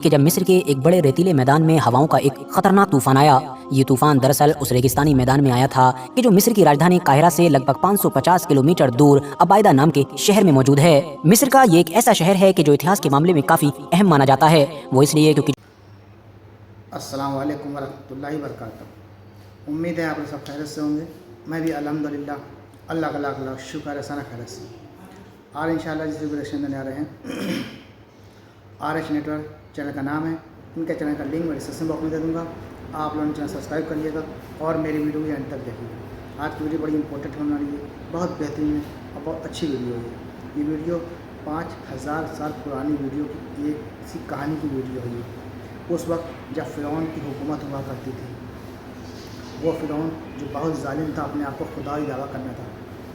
कि जब मिस्र के एक बड़े रेतीले मैदान में हवाओं का एक खतरनाक तूफान आया। ये तूफान दरअसल उस रेगिस्तानी मैदान में आया था कि जो मिस्र की राजधानी काहिरा से लगभग 550 किलोमीटर दूर अबायदा नाम के शहर में मौजूद है। मिस्र का ये एक ऐसा शहर है कि जो इतिहास के मामले में काफी अहम माना जाता है। वो इसलिए क्योंकि अस्सलाम वालेकुम वरहमतुल्लाहि वबरकातुहू। उम्मीद है आप लोग सब खैरियत से होंगे। मैं भी अल्हम्दुलिल्लाह अल्लाह का लाख लाख शुक्र है सना खैरियत से। आज इंशाल्लाह जिस रिकमेंडेशन देने आ रहे हैं RH नेटवर्क चैनल का नाम है। इनके चैनल का लिंक मैं डिस्क्रिप्शन बॉक्स में दे दूँगा। आप लोग चैनल सब्सक्राइब करिएगा और मेरी वीडियो भी अंत तक देखिएगा। आज की वीडियो बड़ी इंपॉर्टेंट होने वाली है, बहुत बेहतरीन है और बहुत अच्छी वीडियो है। ये वीडियो 5000 साल पुरानी वीडियो की एक सी कहानी की वीडियो है। उस वक्त जब फ़िरौन की हुकूमत हुआ करती थी, वो फ़िरौन जो बहुत जालिम था, अपने आप को खुदाई दावा करना था,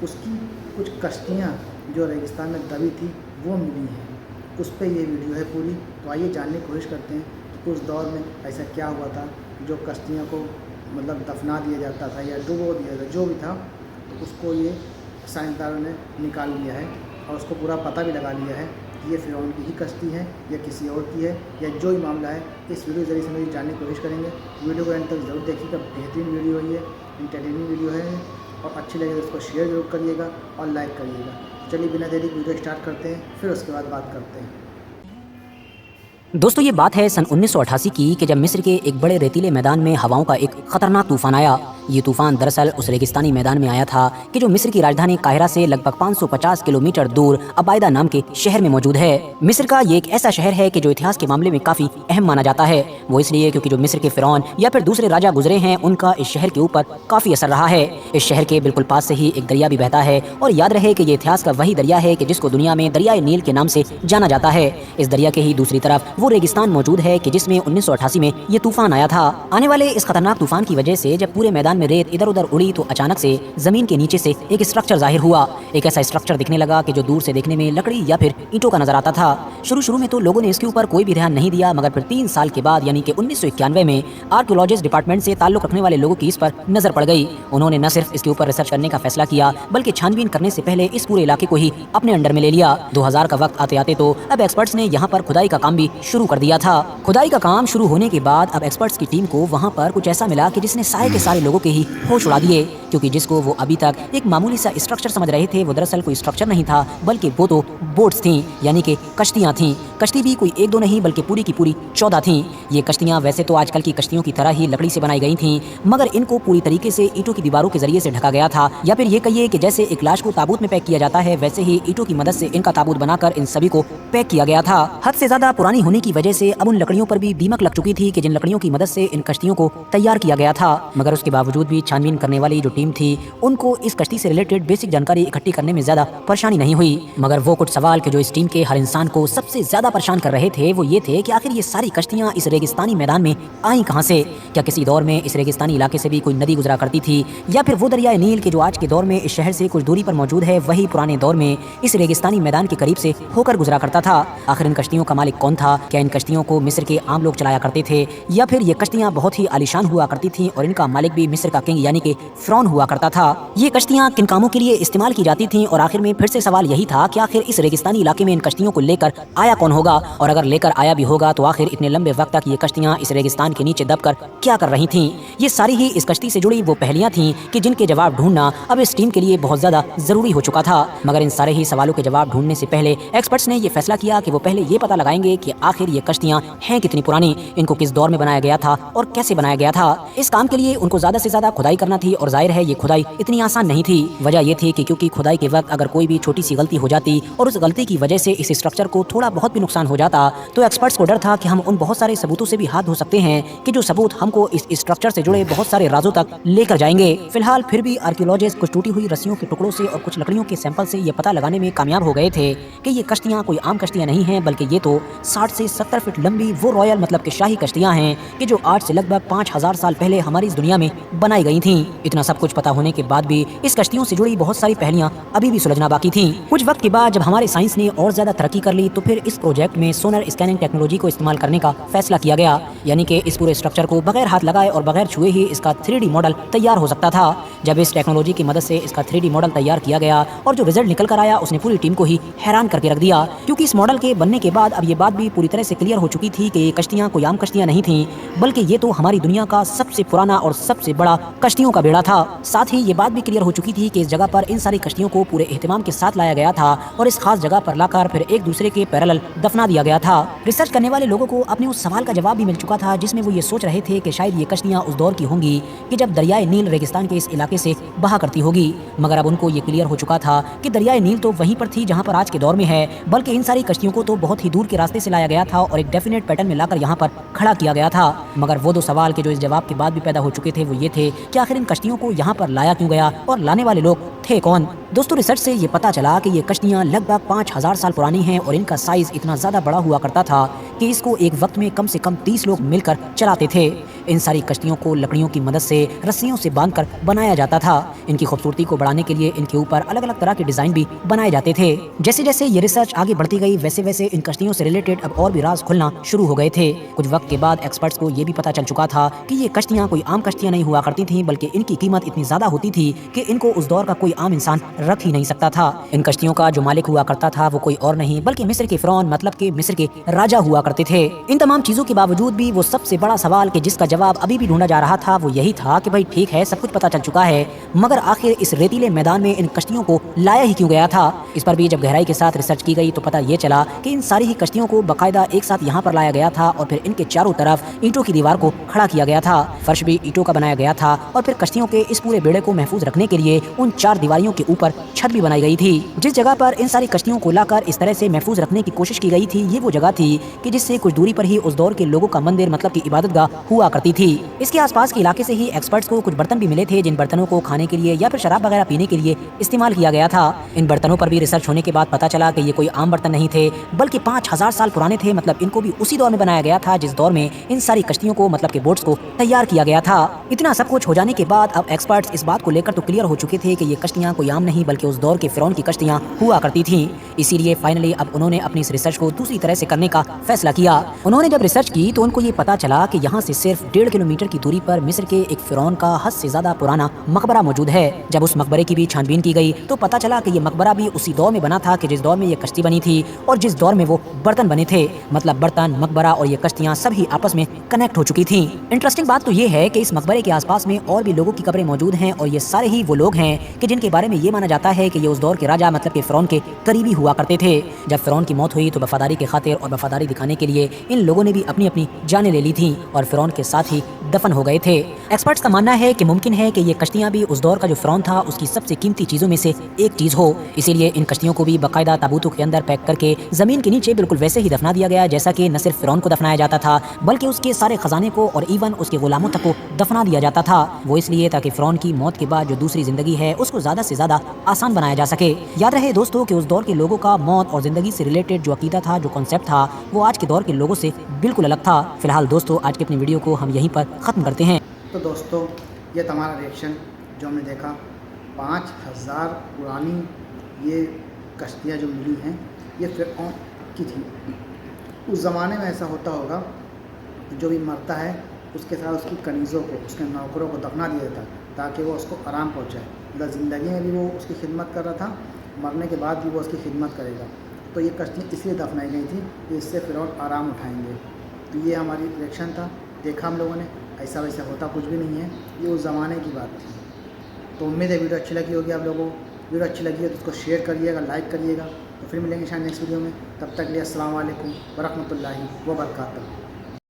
उसकी कुछ कश्तियाँ जो रेगिस्तान में दबी थी वो मिली हैं। उस पर ये वीडियो है पूरी। तो आइए जानने की कोशिश करते हैं कि उस दौर में ऐसा क्या हुआ था जो कश्तियों को मतलब दफना दिया जाता था या डुबो दिया था, जो भी था। तो उसको ये साइंसदानों ने निकाल लिया है और उसको पूरा पता भी लगा लिया है कि ये फ़िरौन की ही कश्ती है या किसी और की है या जो भी मामला है। इस वीडियो के जरिए से मुझे जानने की कोशिश करेंगे। वीडियो को एंड तक ज़रूर देखिएगा। बेहतरीन वीडियो है, ये इंटरटेनिंग वीडियो है और अच्छी लगे तो उसको शेयर ज़रूर करिएगा और लाइक करिएगा। चलिए बिना देरी वीडियो स्टार्ट करते हैं, फिर उसके बाद बात करते हैं। दोस्तों ये बात है सन 1988 की कि जब मिस्र के एक बड़े रेतीले मैदान में हवाओं का एक खतरनाक तूफान आया। ये तूफान दरअसल उस रेगिस्तानी मैदान में आया था कि जो मिस्र की राजधानी काहिरा से लगभग 550 किलोमीटर दूर अबायदा नाम के शहर में मौजूद है। मिस्र का ये एक ऐसा शहर है कि जो इतिहास के मामले में काफी अहम माना जाता है। वो इसलिए क्योंकि जो मिस्र के फ़िरौन या फिर दूसरे राजा गुजरे हैं, उनका इस शहर के ऊपर काफी असर रहा है। इस शहर के बिल्कुल पास से ही एक दरिया भी बहता है और याद रहे कि ये इतिहास का वही दरिया है कि जिसको दुनिया में दरियाए नील के नाम से जाना जाता है। इस दरिया के ही दूसरी तरफ वो रेगिस्तान मौजूद है कि जिसमें 1988 में ये तूफान आया था। आने वाले इस खतरनाक तूफान की वजह से जब पूरे मैदान में रेत इधर उधर उड़ी तो अचानक से जमीन के नीचे से एक स्ट्रक्चर जाहिर हुआ। एक ऐसा स्ट्रक्चर दिखने लगा कि जो दूर से देखने में लकड़ी या फिर ईंटों का नजर आता था। शुरू में तो लोगों ने इसके ऊपर कोई भी ध्यान नहीं दिया, मगर फिर 3 साल के बाद यानी कि 1991 में आर्कियोलॉजिस्ट डिपार्टमेंट से ताल्लुक रखने वाले लोगों की इस पर नजर पड़ गई। उन्होंने न सिर्फ इसके ऊपर रिसर्च करने का फैसला किया, बल्कि छानबीन करने से पहले इस पूरे इलाके को ही अपने अंडर में ले लिया। 2000 का वक्त आते आते तो अब एक्सपर्ट्स ने यहाँ पर खुदाई का काम भी शुरू कर दिया था। खुदाई का काम शुरू होने के बाद अब एक्सपर्ट्स की टीम को वहाँ पर कुछ ऐसा मिला कि जिसने सारे के सारे लोगों के ही होश उड़ा दिए, क्योंकि जिसको वो अभी तक एक मामूली सा स्ट्रक्चर समझ रहे थे, वो दरअसल कोई स्ट्रक्चर नहीं था, बल्कि वो तो बोट्स थीं, यानी कि कश्तियाँ थीं। कश्ती भी कोई एक दो नहीं बल्कि पूरी की पूरी 14 थीं। ये कश्तियाँ वैसे तो आजकल की कश्तियों की तरह ही लकड़ी से बनाई गई थीं, मगर इनको पूरी तरीके से ईंटों की दीवारों के जरिए से ढका गया था, या फिर ये कहिए कि जैसे एक लाश को ताबूत में पैक किया जाता है, वैसे ही ईंटों की मदद से इनका ताबूत बनाकर इन सभी को पैक किया गया था। हद से ज्यादा पुरानी होने की वजह से अब उन लकड़ियों पर भी दीमक लग चुकी थी कि जिन लकड़ियों की मदद से इन कश्तियों को तैयार किया गया था। मगर उसके बावजूद भी छानबीन करने वाली जो टीम थी, उनको इस कश्ती से रिलेटेड बेसिक जानकारी इकट्ठी करने में ज्यादा परेशानी नहीं हुई। मगर वो कुछ सवाल के जो इस टीम के हर इंसान को सबसे ज्यादा परेशान कर रहे थे, वो ये थे कि आखिर ये सारी कश्तियां इस रेगिस्तानी मैदान में आई कहां से? क्या किसी दौर में इस रेगिस्तानी इलाके से भी कोई नदी गुजरा करती थी, या फिर वो दरियाए नील के जो आज के दौर में इस शहर से कुछ दूरी पर मौजूद है, वही पुराने दौर में इस रेगिस्तानी मैदान के करीब से होकर गुजरा करता था? आखिर इन कश्तियों का मालिक कौन था? क्या इन कश्तियों को मिस्र के आम लोग चलाया करते थे, या फिर ये कश्तियां बहुत ही आलीशान हुआ करती थी और इनका मालिक भी मिस्र का किंग यानी कि फ़िरौन हुआ करता था? ये कश्तियां किन कामों के लिए इस्तेमाल की जाती थीं? और आखिर में फिर से सवाल यही था कि आखिर इस रेगिस्तानी इलाके में इन कश्तियों को लेकर आया कौन होगा, और अगर लेकर आया भी होगा तो आखिर इतने लंबे वक्त तक ये कश्तियां इस रेगिस्तान के नीचे दबकर क्या कर रही थीं? ये सारी ही इस कश्ती से जुड़ी वो पहेलियां थीं कि जिनके जवाब ढूंढना अब इस टीम के लिए बहुत ज्यादा जरूरी हो चुका था। मगर इन सारे ही सवालों के जवाब ढूंढने से पहले एक्सपर्ट्स ने ये फैसला किया कि वो पहले ये पता लगाएंगे कि आखिर ये कश्तियां हैं कितनी पुरानी, इनको किस दौर में बनाया गया था और कैसे बनाया गया था। इस काम के लिए उनको ज्यादा से ज्यादा खुदाई करना थी और जाहिर है ये खुदाई इतनी आसान नहीं थी। वजह ये थी कि क्योंकि खुदाई के वक्त अगर कोई भी छोटी सी गलती हो जाती और उस गलती की वजह से इस स्ट्रक्चर को थोड़ा बहुत भी नुकसान हो जाता, तो एक्सपर्ट्स को डर था कि हम उन बहुत सारे सबूतों से भी हाथ धो सकते हैं कि जो सबूत हमको इस स्ट्रक्चर से जुड़े बहुत सारे राजों तक लेकर जाएंगे। फिलहाल फिर भी आर्कियोलॉजिस्ट कुछ टूटी हुई रस्सियों के टुकड़ों से और कुछ लकड़ियों के सैंपल से ये पता लगाने में कामयाब हो गए थे कि ये कश्तियां कोई आम कश्तियां नहीं हैं, बल्कि ये तो 60 से 70 फीट लंबी वो रॉयल मतलब कि शाही कश्तियां हैं कि जो आज से लगभग 5000 साल पहले हमारी इस दुनिया में बनाई गई थीं। इतना सब कुछ पता होने के बाद भी इस कश्तियों से जुड़ी बहुत सारी पहेलियां अभी भी सुलझना बाकी थीं। कुछ वक्त के बाद जब हमारे साइंस ने और ज्यादा तरक्की कर ली तो फिर इस प्रोजेक्ट में सोनर स्कैनिंग टेक्नोलॉजी को इस्तेमाल करने का फैसला किया गया, यानी कि इस पूरे स्ट्रक्चर को बगैर हाथ लगाए और बगैर छुए ही इसका 3D मॉडल तैयार हो सकता था। जब इस टेक्नोलॉजी की मदद से इसका 3D मॉडल तैयार किया गया और जो रिजल्ट निकल कर आया उसने पूरी टीम को ही हैरान करके रख दिया, क्योंकि इस मॉडल के बनने के बाद अब ये बात भी पूरी तरह से क्लियर हो चुकी थी कि ये कश्तियां कोई आम कश्तियां नहीं थीं, बल्कि ये तो हमारी दुनिया का सबसे पुराना और सबसे बड़ा कश्तियों का बेड़ा था। साथ ही ये बात भी क्लियर हो चुकी थी कि इस जगह पर इन सारी कश्तियों को पूरे एहतिमाम के साथ लाया गया था और इस खास जगह पर लाकर फिर एक दूसरे के पैरेलल दफना दिया गया था। रिसर्च करने वाले लोगों को अपने उस सवाल का जवाब भी मिल चुका था जिसमें वो ये सोच रहे थे कि शायद ये कश्तियां उस दौर की होंगी कि जब दरियाए नील रेगिस्तान के इस इलाके से बहा करती होगी, मगर अब उनको ये क्लियर हो चुका था कि दरियाए नील तो वहीं पर थी जहाँ पर आज के दौर में है, बल्कि इन सारी कश्तियों को तो बहुत ही दूर के रास्ते से लाया गया था और एक डेफिनेट पैटर्न में लाकर यहाँ पर खड़ा किया गया था। मगर वो दो सवाल के जो इस जवाब के बाद भी पैदा हो चुके थे वो ये थे कि आखिर इन कश्तियों को यहाँ पर लाया क्यों गया और लाने वाले लोग थे कौन। दोस्तों, रिसर्च से ये पता चला कि ये कश्तियाँ लगभग 5000 साल पुरानी हैं और इनका साइज इतना ज़्यादा बड़ा हुआ करता था कि इसको एक वक्त में कम से कम 30 लोग मिलकर चलाते थे। इन सारी कश्तियों को लकड़ियों की मदद से रस्सियों से बांधकर बनाया जाता था। इनकी खूबसूरती को बढ़ाने के लिए इनके ऊपर अलग अलग तरह के डिज़ाइन भी बनाए जाते थे। जैसे जैसे ये रिसर्च आगे बढ़ती गई वैसे वैसे इन कश्तियों से रिलेटेड अब और भी राज खुलना शुरू हो गए थे। कुछ वक्त के बाद एक्सपर्ट्स को ये भी पता चल चुका था कि ये कश्तियाँ कोई आम कश्तियाँ नहीं हुआ करती थीं, बल्कि इनकी कीमत इतनी ज़्यादा होती थी कि इनको उस दौर का कोई आम इंसान रख ही नहीं सकता था। इन कश्तियों का जो मालिक हुआ करता था वो कोई और नहीं बल्कि मिस्र के फिरौन मतलब के मिस्र के राजा हुआ करते थे। इन तमाम चीजों के बावजूद भी वो सबसे बड़ा सवाल कि जिसका जवाब अभी भी ढूंढा जा रहा था वो यही था कि भाई ठीक है, सब कुछ पता चल चुका है, मगर आखिर इस रेतीले मैदान में इन कश्तियों को लाया ही क्यों गया था। इस पर भी जब गहराई के साथ रिसर्च की गई तो पता ये चला कि इन सारी ही कश्तियों को बाकायदा एक साथ यहाँ पर लाया गया था और फिर इनके चारों तरफ ईंटों की दीवार को खड़ा किया गया था। फर्श भी ईंटों का बनाया गया था और फिर कश्तियों के इस पूरे बेड़े को महफूज रखने के लिए उन 4 दीवारियों के ऊपर छत भी बनाई गई थी। जिस जगह पर इन सारी कश्तियों को लाकर इस तरह से महफूज रखने की कोशिश की गई थी ये वो जगह थी कि जिससे कुछ दूरी पर ही उस दौर के लोगों का मंदिर मतलब की इबादतगाह हुआ करती थी। इसके आसपास के इलाके से ही एक्सपर्ट्स को कुछ बर्तन भी मिले थे जिन बर्तनों को खाने के लिए या फिर शराब वगैरह पीने के लिए इस्तेमाल किया गया था। इन बर्तनों पर भी रिसर्च होने के बाद पता चला कि ये कोई आम बर्तन नहीं थे बल्कि 5000 साल पुराने थे। मतलब इनको भी उसी दौर में बनाया गया था जिस दौर में इन सारी कश्तियों को मतलब के बोट्स को तैयार किया गया था। इतना सब कुछ हो जाने के बाद अब एक्सपर्ट्स इस बात को लेकर तो क्लियर हो चुके थे कि ये कश्तियाँ कोई आम नहीं बल्कि उस दौर के फिरौन की कश्तियाँ हुआ करती थीं। इसीलिए फाइनली अब उन्होंने अपनी इस रिसर्च को दूसरी तरह से करने का फैसला किया। उन्होंने जब रिसर्च की तो उनको ये पता चला कि यहाँ से सिर्फ 1.5 किलोमीटर की दूरी पर मिस्र के एक फिरौन का हद से ज्यादा पुराना मकबरा मौजूद है। जब उस मकबरे की भी छानबीन की गई तो पता चला कि ये मकबरा भी उसी दौर में बना था कि जिस दौर में ये कश्ती बनी थी और जिस दौर में वो बर्तन बने थे। मतलब बर्तन, मकबरा और ये कश्तियाँ सभी आपस में कनेक्ट हो चुकी थी। इंटरेस्टिंग बात तो ये है कि इस मकबरे के आसपास में और भी लोगों की कब्रें मौजूद हैं और ये सारे ही वो लोग हैं कि जिनके बारे में ये माना जाता है कि ये उस दौर के राजा मतलब के फिरौन के करीबी हुआ करते थे। जब फिरौन की मौत हुई तो वफादारी के खातिर और वफादारी दिखाने के लिए इन लोगों ने भी अपनी अपनी जानें ले ली थी और फिरौन के साथ ही दफन हो गए थे। एक्सपर्ट्स का मानना है कि मुमकिन है कि ये कश्तियाँ भी उस दौर का जो फिरौन था उसकी सबसे कीमती चीजों में से एक चीज हो। इसीलिए इन कश्तियों को भी बाकायदा ताबूतों के अंदर पैक करके जमीन के नीचे बिल्कुल वैसे ही दफना दिया गया जैसा कि न सिर्फ फिरौन को दफनाया जाता था बल्कि उसके सारे खजाने को और इवन उसके गुलामों तक को दफना दिया जाता था। वो इसलिए ताकि फिरौन की मौत के बाद जो दूसरी जिंदगी है उसको ज्यादा से ज्यादा आसान बनाया जा सके। याद रहे दोस्तों कि उस दौर के लोगों का मौत और जिंदगी से रिलेटेड जो अकीदा था, जो कॉन्सेप्ट था, वो आज के दौर के लोगों से बिल्कुल अलग था। फिलहाल दोस्तों आज की अपनी वीडियो को हम यहीं पर खत्म करते हैं। तो दोस्तों ये हमारा रिएक्शन जो हमने देखा 5000 पुरानी ये कश्तियाँ जो मिली हैं ये फिरौन की थी। उस ज़माने में ऐसा होता होगा जो भी मरता है उसके साथ उसकी कनीज़ों को, उसके नौकरों को दफना दिया जाता ताकि वो उसको आराम पहुँचाए। मतलब ज़िंदगी में भी वो उसकी खिदमत कर रहा था, मरने के बाद भी वो उसकी खिदमत करेगा। तो ये कश्तियाँ इसलिए दफनाई गई थी कि इससे फिरौन आराम उठाएंगे। तो ये हमारी रिएक्शन था, देखा हम लोगों ने, ऐसा वैसा होता कुछ भी नहीं है, ये उस ज़माने की बात थी। तो उम्मीद है वीडियो अच्छी लगी होगी आप लोगों को। वीडियो अच्छी लगी है तो उसको शेयर करिएगा, लाइक करिएगा। तो फिर मिलेंगे शायद नेक्स्ट वीडियो में, तब तक के लिए अस्सलाम वालेकुम वरहमतुल्लाहि वबरकातुहू।